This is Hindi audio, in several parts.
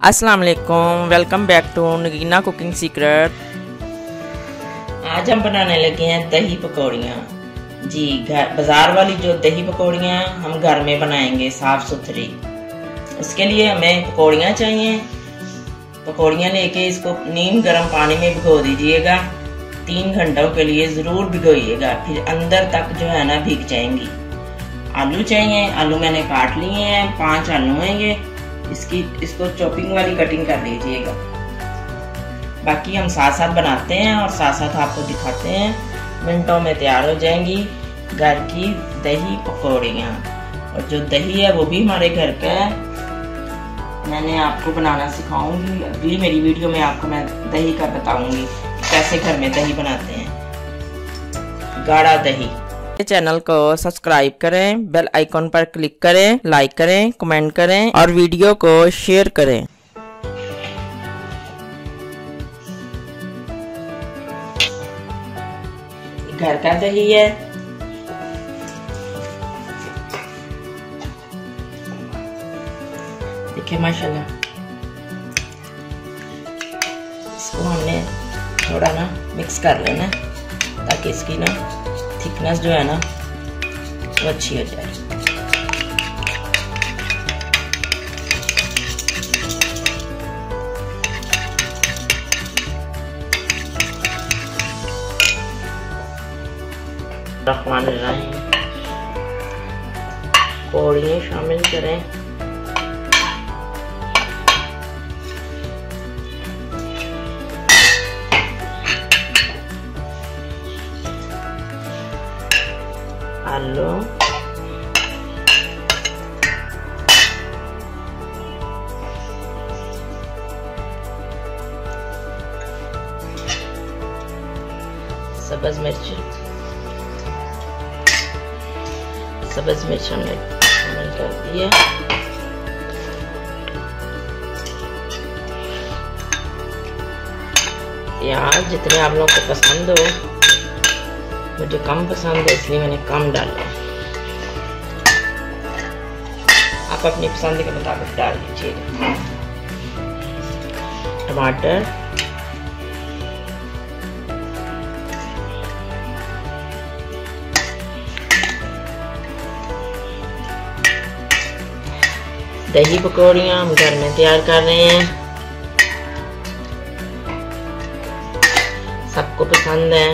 अस्सलाम वालेकुम, welcome back to Nagina cooking secret. आज हम बनाने लगे हैं दही पकौड़ियाँ। जी, बाज़ार वाली जो दही पकौड़ियाँ हम घर में बनाएंगे साफ़ सुथरी। इसके लिए हमें पकौड़ियाँ चाहिए। पकौड़ियाँ लेके इसको नीम गर्म पानी में भिगो दीजिएगा। 3 घंटों के लिए ज़रूर भिगोइएगा, फिर अंदर तक जो है ना भीग जाएंगी। आलू चाहिए, आलू मैंने काट लिए हैं, 5 आलू हैं ये। इसको चॉपिंग वाली कटिंग कर लीजिएगा। बाकी हम साथ साथ बनाते हैं और साथ साथ आपको दिखाते हैं। मिनटों में तैयार हो जाएंगी घर की दही पकौड़ियाँ। और जो दही है वो भी हमारे घर का है। मैंने आपको बनाना सिखाऊंगी। अगली मेरी वीडियो में आपको मैं दही का बताऊंगी कैसे घर में दही बनाते हैं। गाढ़ा दही। चैनल को सब्सक्राइब करें, बेल आइकॉन पर क्लिक करें, लाइक करें, कमेंट करें और वीडियो को शेयर करें। घर का दही है। देखिए माशाल्लाह, इसको हमने थोड़ा ना मिक्स कर लेना ताकि इसकी ना थिकनेस जो है ना वो अच्छी हो जाए। पकौड़ियाँ शामिल करें। आलू, सब्ज मिर्च हमने शामिल कर दिया। प्याज जितने आप लोगों को पसंद हो, मुझे कम पसंद है इसलिए मैंने कम डाला। आप अपनी पसंद के मुताबिक डाल लीजिएगा। टमाटर, दही पकौड़ियाँ हम घर में तैयार कर रहे हैं। सबको पसंद है।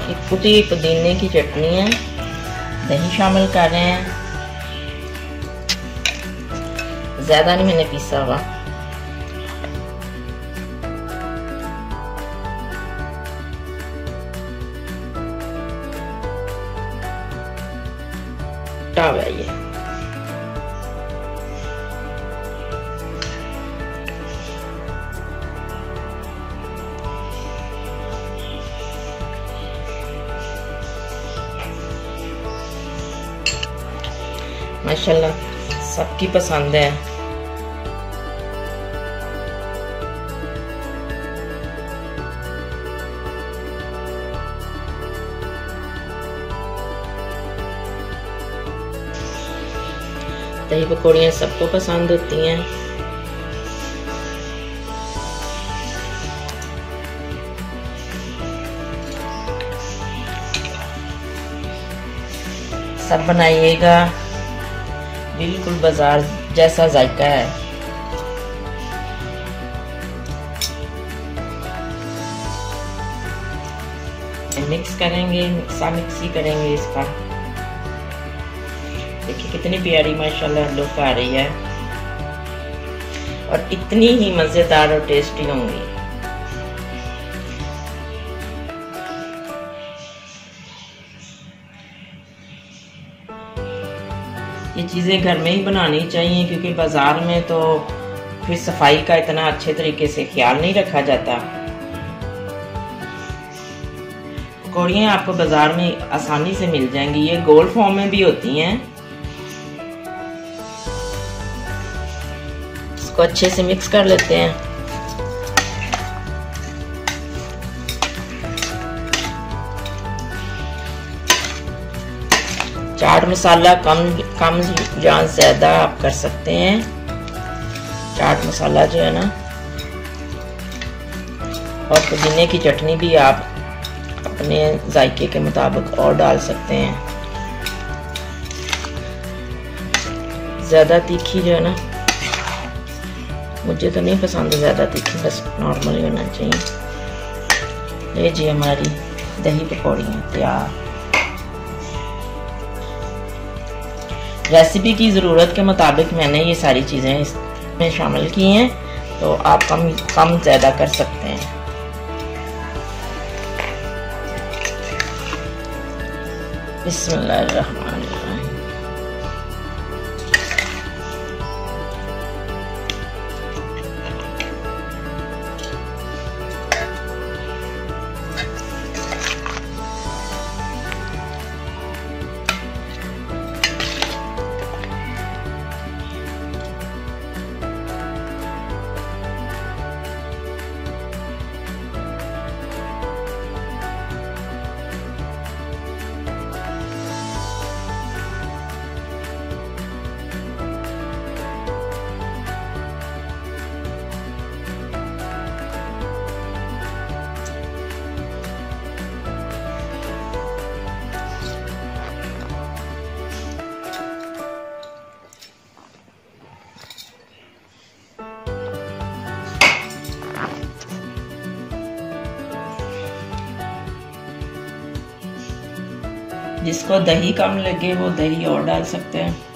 एक कुटी पुदीने की चटनी है, दही शामिल कर रहे हैं। ज्यादा नहीं मैंने पीसा हुआ। ये माशाल्लाह सबकी पसंद है। दही पकौड़ियाँ सबको पसंद होती हैं। सब बनाइएगा, बिल्कुल बाजार जैसा जायका है। मिक्स करेंगे, मिक्सी करेंगे इसका। देखिए कितनी प्यारी माशाल्लाह लुक आ रही है। और इतनी ही मज़ेदार और टेस्टी होंगी। ये चीज़ें घर में ही बनानी चाहिए, क्योंकि बाज़ार में तो फिर सफाई का इतना अच्छे तरीके से ख्याल नहीं रखा जाता। पकौड़ियाँ आपको बाज़ार में आसानी से मिल जाएंगी, ये गोल फॉर्म में भी होती हैं। इसको अच्छे से मिक्स कर लेते हैं। चाट मसाला कम या ज़्यादा आप कर सकते हैं। चाट मसाला जो है ना, और पुदीने की चटनी भी आप अपने जायके के मुताबिक और डाल सकते हैं। ज़्यादा तीखी जो है ना, मुझे तो नहीं पसंद ज़्यादा तीखी, बस नॉर्मल होना चाहिए। ये जी हमारी दही पकौड़ियाँ तैयार। रेसिपी की ज़रूरत के मुताबिक मैंने ये सारी चीज़ें इसमें शामिल की हैं, तो आप कम ज़्यादा कर सकते हैं। बिस्मिल्लाहिर्रहमानिर्रहीम। जिसको दही कम लगे वो दही और डाल सकते हैं।